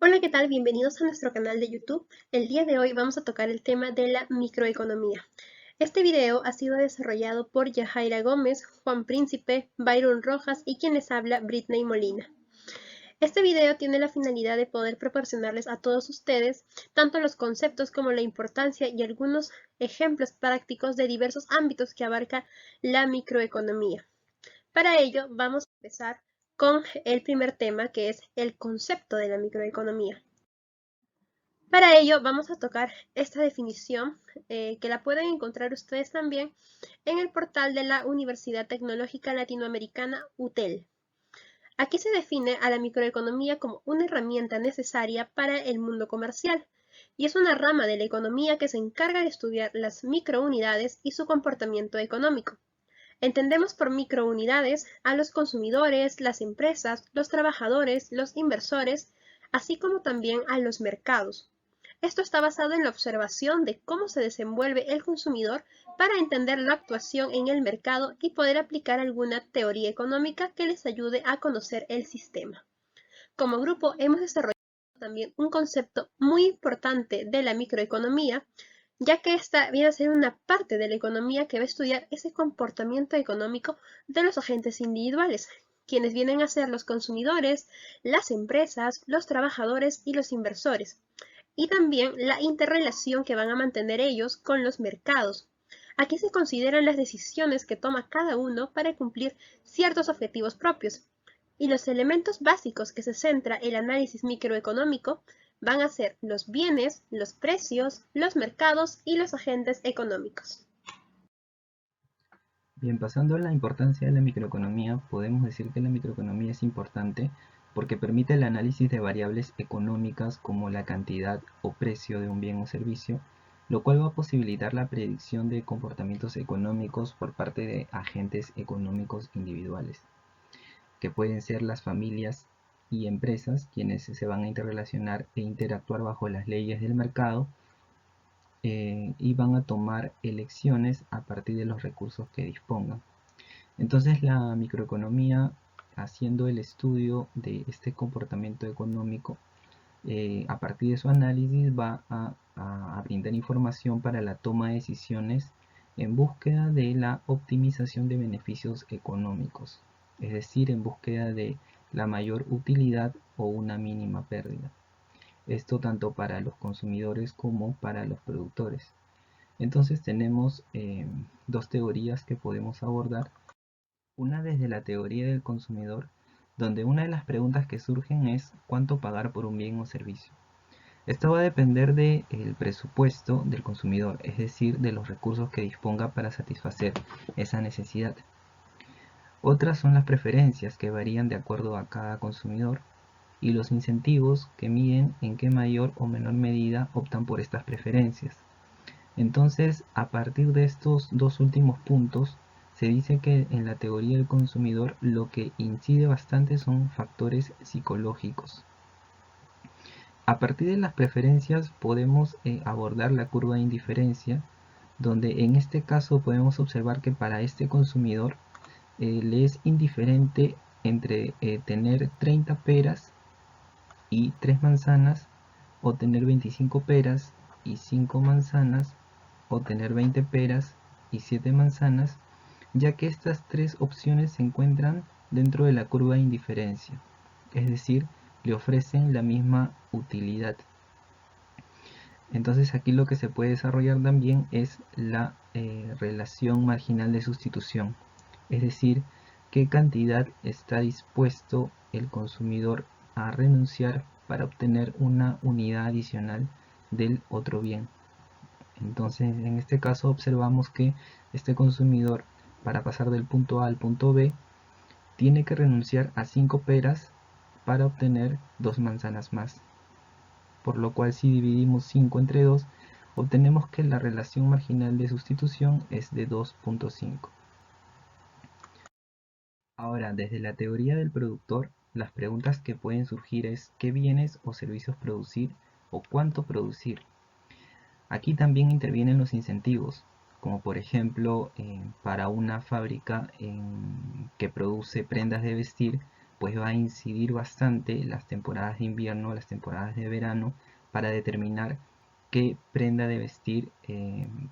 Hola, ¿qué tal? Bienvenidos a nuestro canal de YouTube. El día de hoy vamos a tocar el tema de la microeconomía. Este video ha sido desarrollado por Yajaira Gómez, Juan Príncipe, Byron Rojas y quien les habla, Britney Molina. Este video tiene la finalidad de poder proporcionarles a todos ustedes tanto los conceptos como la importancia y algunos ejemplos prácticos de diversos ámbitos que abarca la microeconomía. Para ello, vamos a empezar con el primer tema, que es el concepto de la microeconomía. Para ello vamos a tocar esta definición que la pueden encontrar ustedes también en el portal de la Universidad Tecnológica Latinoamericana UTEL. Aquí se define a la microeconomía como una herramienta necesaria para el mundo comercial y es una rama de la economía que se encarga de estudiar las microunidades y su comportamiento económico. Entendemos por microunidades a los consumidores, las empresas, los trabajadores, los inversores, así como también a los mercados. Esto está basado en la observación de cómo se desenvuelve el consumidor para entender la actuación en el mercado y poder aplicar alguna teoría económica que les ayude a conocer el sistema. Como grupo hemos desarrollado también un concepto muy importante de la microeconomía, ya que esta viene a ser una parte de la economía que va a estudiar ese comportamiento económico de los agentes individuales, quienes vienen a ser los consumidores, las empresas, los trabajadores y los inversores, y también la interrelación que van a mantener ellos con los mercados. Aquí se consideran las decisiones que toma cada uno para cumplir ciertos objetivos propios, y los elementos básicos que se centra el análisis microeconómico van a ser los bienes, los precios, los mercados y los agentes económicos. Bien, pasando a la importancia de la microeconomía, podemos decir que la microeconomía es importante porque permite el análisis de variables económicas como la cantidad o precio de un bien o servicio, lo cual va a posibilitar la predicción de comportamientos económicos por parte de agentes económicos individuales, que pueden ser las familias y empresas quienes se van a interrelacionar e interactuar bajo las leyes del mercado y van a tomar elecciones a partir de los recursos que dispongan. Entonces la microeconomía, haciendo el estudio de este comportamiento económico, a partir de su análisis va a brindar información para la toma de decisiones en búsqueda de la optimización de beneficios económicos, es decir, en búsqueda de la mayor utilidad o una mínima pérdida. Esto tanto para los consumidores como para los productores. Entonces tenemos dos teorías que podemos abordar. Una desde la teoría del consumidor, donde una de las preguntas que surgen es cuánto pagar por un bien o servicio. Esto va a depender del presupuesto del consumidor, es decir, de los recursos que disponga para satisfacer esa necesidad. Otras son las preferencias que varían de acuerdo a cada consumidor y los incentivos que miden en qué mayor o menor medida optan por estas preferencias. Entonces, a partir de estos dos últimos puntos, se dice que en la teoría del consumidor lo que incide bastante son factores psicológicos. A partir de las preferencias podemos abordar la curva de indiferencia, donde en este caso podemos observar que para este consumidor le es indiferente entre tener 30 peras y 3 manzanas, o tener 25 peras y 5 manzanas, o tener 20 peras y 7 manzanas, ya que estas tres opciones se encuentran dentro de la curva de indiferencia, es decir, le ofrecen la misma utilidad. Entonces aquí lo que se puede desarrollar también es la relación marginal de sustitución, es decir, qué cantidad está dispuesto el consumidor a renunciar para obtener una unidad adicional del otro bien. Entonces en este caso observamos que este consumidor, para pasar del punto A al punto B, tiene que renunciar a 5 peras para obtener 2 manzanas más, por lo cual si dividimos 5 entre 2, obtenemos que la relación marginal de sustitución es de 2.5. Ahora, desde la teoría del productor, las preguntas que pueden surgir es qué bienes o servicios producir o cuánto producir. Aquí también intervienen los incentivos, como por ejemplo para una fábrica que produce prendas de vestir, pues va a incidir bastante las temporadas de invierno, las temporadas de verano, para determinar qué prenda de vestir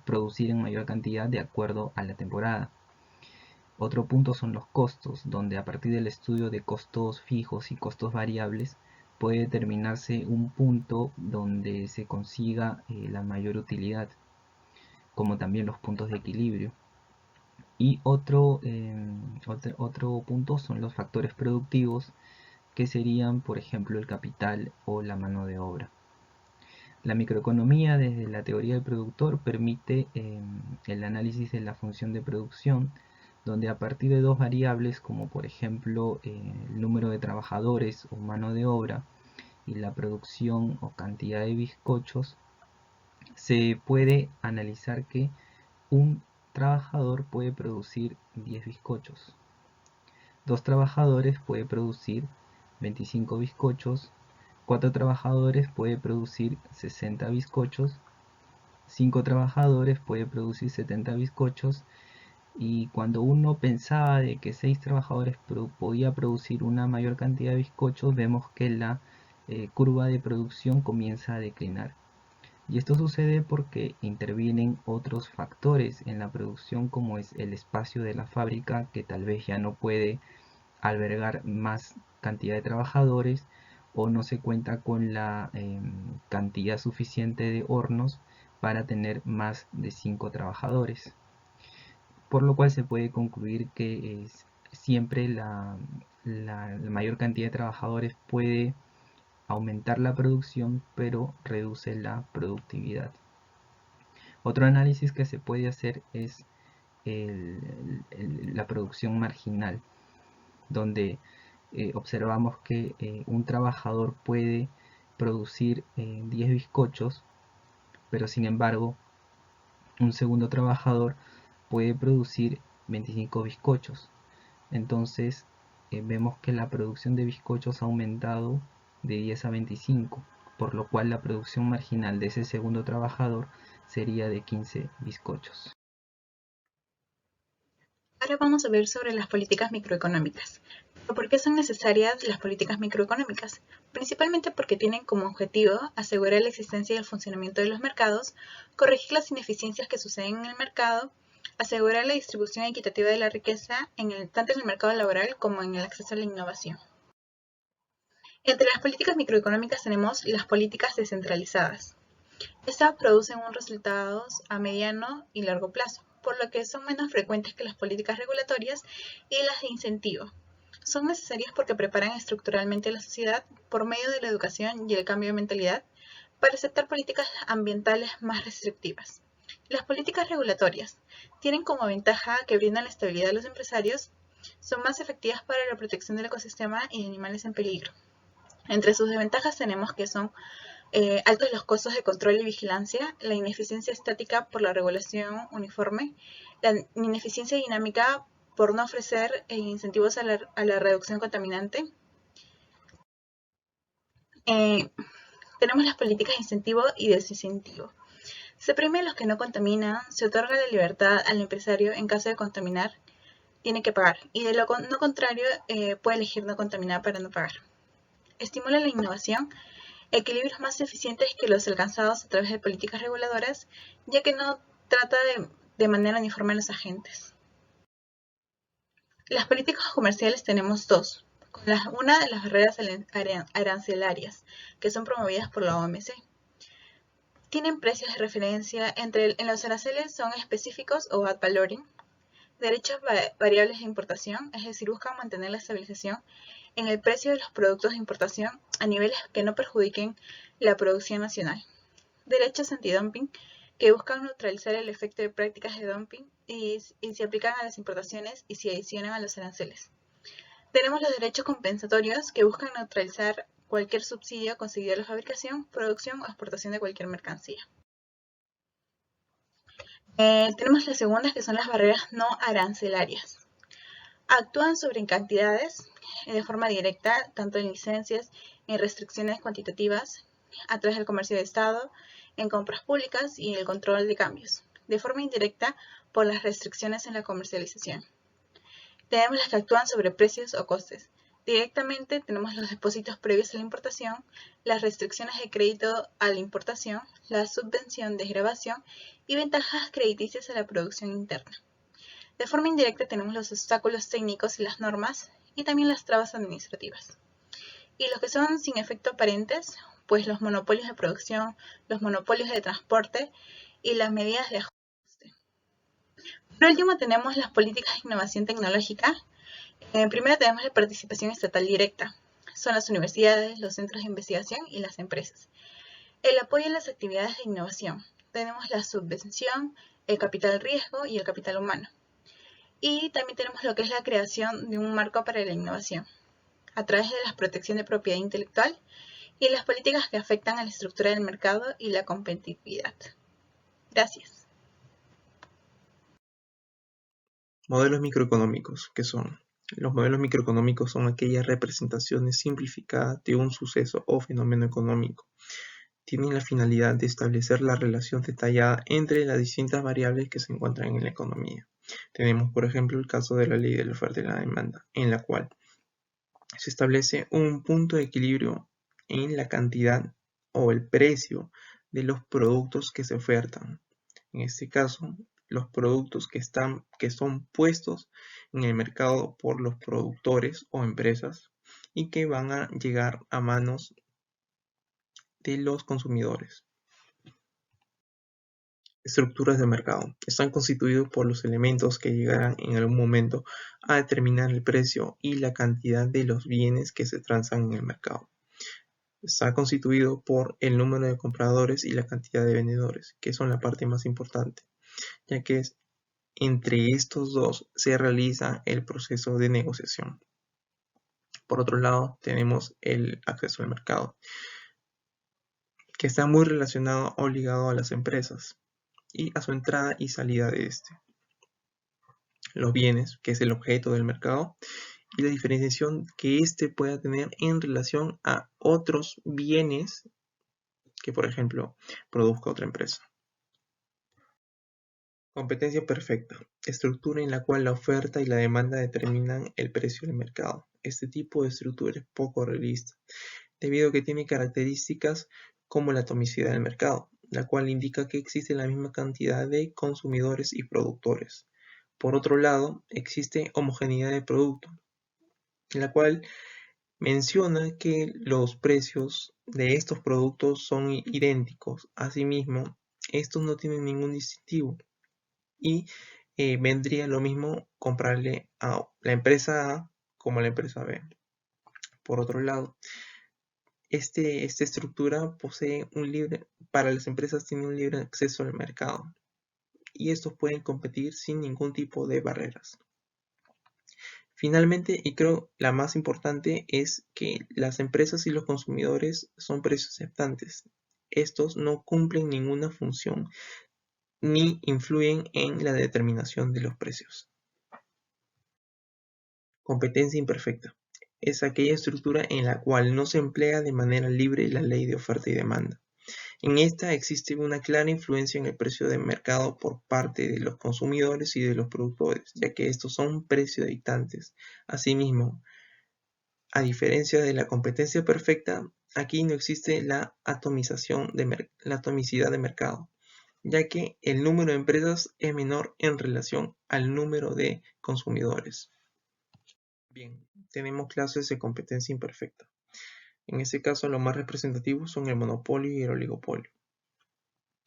producir en mayor cantidad de acuerdo a la temporada. Otro punto son los costos, donde a partir del estudio de costos fijos y costos variables puede determinarse un punto donde se consiga la mayor utilidad, como también los puntos de equilibrio. Y otro punto son los factores productivos, que serían, por ejemplo, el capital o la mano de obra. La microeconomía, desde la teoría del productor, permite el análisis de la función de producción, donde a partir de dos variables, como por ejemplo el número de trabajadores o mano de obra y la producción o cantidad de bizcochos, se puede analizar que un trabajador puede producir 10 bizcochos, dos trabajadores puede producir 25 bizcochos, 4 trabajadores puede producir 60 bizcochos, 5 trabajadores puede producir 70 bizcochos, y cuando uno pensaba de que 6 trabajadores podía producir una mayor cantidad de bizcochos, vemos que la curva de producción comienza a declinar. Y esto sucede porque intervienen otros factores en la producción, como es el espacio de la fábrica, que tal vez ya no puede albergar más cantidad de trabajadores, o no se cuenta con la cantidad suficiente de hornos para tener más de 5 trabajadores, por lo cual se puede concluir que siempre la mayor cantidad de trabajadores puede aumentar la producción, pero reduce la productividad. Otro análisis que se puede hacer es la producción marginal, donde observamos que un trabajador puede producir 10 bizcochos, pero sin embargo un segundo trabajador puede producir 25 bizcochos. Entonces vemos que la producción de bizcochos ha aumentado de 10 a 25, por lo cual la producción marginal de ese segundo trabajador sería de 15 bizcochos. Ahora vamos a ver sobre las políticas microeconómicas. ¿Por qué son necesarias las políticas microeconómicas? Principalmente porque tienen como objetivo asegurar la existencia y el funcionamiento de los mercados, corregir las ineficiencias que suceden en el mercado, asegurar la distribución equitativa de la riqueza tanto en el mercado laboral como en el acceso a la innovación. Entre las políticas microeconómicas tenemos las políticas descentralizadas. Estas producen resultados a mediano y largo plazo, por lo que son menos frecuentes que las políticas regulatorias y las de incentivo. Son necesarias porque preparan estructuralmente a la sociedad por medio de la educación y el cambio de mentalidad para aceptar políticas ambientales más restrictivas. Las políticas regulatorias tienen como ventaja que brindan la estabilidad a los empresarios, son más efectivas para la protección del ecosistema y de animales en peligro. Entre sus desventajas tenemos que son altos los costos de control y vigilancia, la ineficiencia estática por la regulación uniforme, la ineficiencia dinámica por no ofrecer incentivos a la reducción contaminante. Tenemos las políticas de incentivo y desincentivo. Se premia a los que no contaminan, se otorga la libertad al empresario en caso de contaminar, tiene que pagar, y de lo no contrario puede elegir no contaminar para no pagar. Estimula la innovación, equilibrios más eficientes que los alcanzados a través de políticas reguladoras, ya que no trata de manera uniforme a los agentes. Las políticas comerciales tenemos dos. Una de las barreras arancelarias, que son promovidas por la OMC. Tienen precios de referencia, en los aranceles son específicos o ad valorem, derechos variables de importación, es decir, buscan mantener la estabilización en el precio de los productos de importación a niveles que no perjudiquen la producción nacional. Derechos antidumping, que buscan neutralizar el efecto de prácticas de dumping y se aplican a las importaciones y se adicionan a los aranceles. Tenemos los derechos compensatorios, que buscan neutralizar cualquier subsidio conseguido a la fabricación, producción o exportación de cualquier mercancía. Tenemos las segundas, que son las barreras no arancelarias. Actúan sobre cantidades de forma directa, tanto en licencias, en restricciones cuantitativas, a través del comercio de Estado, en compras públicas y el control de cambios. De forma indirecta, por las restricciones en la comercialización. Tenemos las que actúan sobre precios o costes, Directamente tenemos los depósitos previos a la importación, las restricciones de crédito a la importación, la subvención de desgravación y ventajas crediticias a la producción interna. De forma indirecta tenemos los obstáculos técnicos y las normas y también las trabas administrativas. Y los que son sin efecto aparentes, pues los monopolios de producción, los monopolios de transporte y las medidas de ajuste. Por último tenemos las políticas de innovación tecnológica. Primero tenemos la participación estatal directa. Son las universidades, los centros de investigación y las empresas. El apoyo a las actividades de innovación. Tenemos la subvención, el capital riesgo y el capital humano. Y también tenemos lo que es la creación de un marco para la innovación, a través de la protección de propiedad intelectual y las políticas que afectan a la estructura del mercado y la competitividad. Gracias. Modelos microeconómicos, ¿qué son? Los modelos microeconómicos son aquellas representaciones simplificadas de un suceso o fenómeno económico. Tienen la finalidad de establecer la relación detallada entre las distintas variables que se encuentran en la economía. Tenemos, por ejemplo, el caso de la ley de la oferta y la demanda, en la cual se establece un punto de equilibrio en la cantidad o el precio de los productos que se ofertan. En este caso, los productos que son puestos en el mercado por los productores o empresas y que van a llegar a manos de los consumidores. Estructuras de mercado. Están constituidos por los elementos que llegarán en algún momento a determinar el precio y la cantidad de los bienes que se transan en el mercado. Está constituido por el número de compradores y la cantidad de vendedores, que son la parte más importante, ya que entre estos dos se realiza el proceso de negociación. Por otro lado, tenemos el acceso al mercado, que está muy relacionado o ligado a las empresas y a su entrada y salida de este. Los bienes, que es el objeto del mercado, y la diferenciación que éste pueda tener en relación a otros bienes que, por ejemplo, produzca otra empresa. Competencia perfecta. Estructura en la cual la oferta y la demanda determinan el precio del mercado. Este tipo de estructura es poco realista, debido a que tiene características como la atomicidad del mercado, la cual indica que existe la misma cantidad de consumidores y productores. Por otro lado, existe homogeneidad de producto, en la cual menciona que los precios de estos productos son idénticos. Asimismo, estos no tienen ningún distintivo y vendría lo mismo comprarle a la empresa A como a la empresa B. Por otro lado, esta estructura para las empresas tiene un libre acceso al mercado y estos pueden competir sin ningún tipo de barreras. Finalmente, y creo la más importante, es que las empresas y los consumidores son precios aceptantes. Estos no cumplen ninguna función ni influyen en la determinación de los precios. Competencia imperfecta. Es aquella estructura en la cual no se emplea de manera libre la ley de oferta y demanda. En esta existe una clara influencia en el precio de mercado por parte de los consumidores y de los productores, ya que estos son precios dictantes. Asimismo, a diferencia de la competencia perfecta, aquí no existe la atomicidad de mercado, ya que el número de empresas es menor en relación al número de consumidores. Bien, tenemos clases de competencia imperfecta. En este caso, los más representativos son el monopolio y el oligopolio.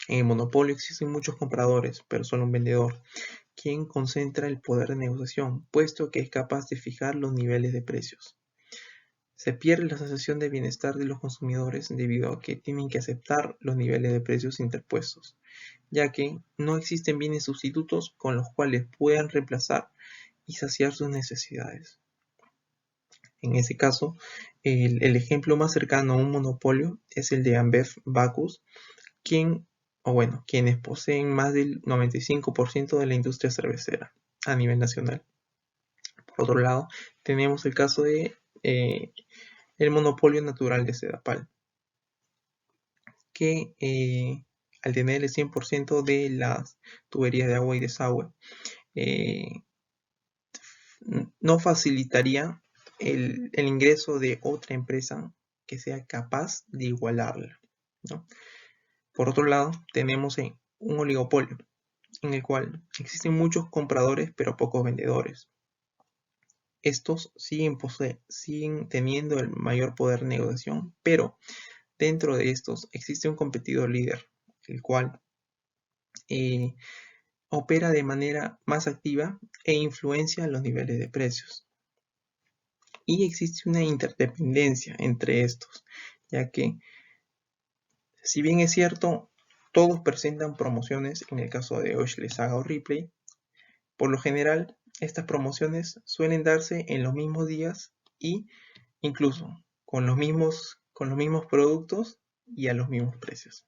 En el monopolio existen muchos compradores, pero solo un vendedor, quien concentra el poder de negociación, puesto que es capaz de fijar los niveles de precios. Se pierde la sensación de bienestar de los consumidores debido a que tienen que aceptar los niveles de precios interpuestos, ya que no existen bienes sustitutos con los cuales puedan reemplazar y saciar sus necesidades. En ese caso, el ejemplo más cercano a un monopolio es el de Ambev Bacus, quienes poseen más del 95% de la industria cervecera a nivel nacional. Por otro lado, tenemos el caso de el monopolio natural de Sedapal, que al tener el 100% de las tuberías de agua y desagüe, no facilitaría el ingreso de otra empresa que sea capaz de igualarla, ¿no? Por otro lado, tenemos un oligopolio en el cual existen muchos compradores pero pocos vendedores. Estos siguen teniendo el mayor poder de negociación, pero dentro de estos existe un competidor líder, el cual opera de manera más activa e influencia los niveles de precios. Y existe una interdependencia entre estos, ya que, si bien es cierto, todos presentan promociones en el caso de Osh, Saga o Ripley, por lo general estas promociones suelen darse en los mismos días y incluso con los mismos productos y a los mismos precios.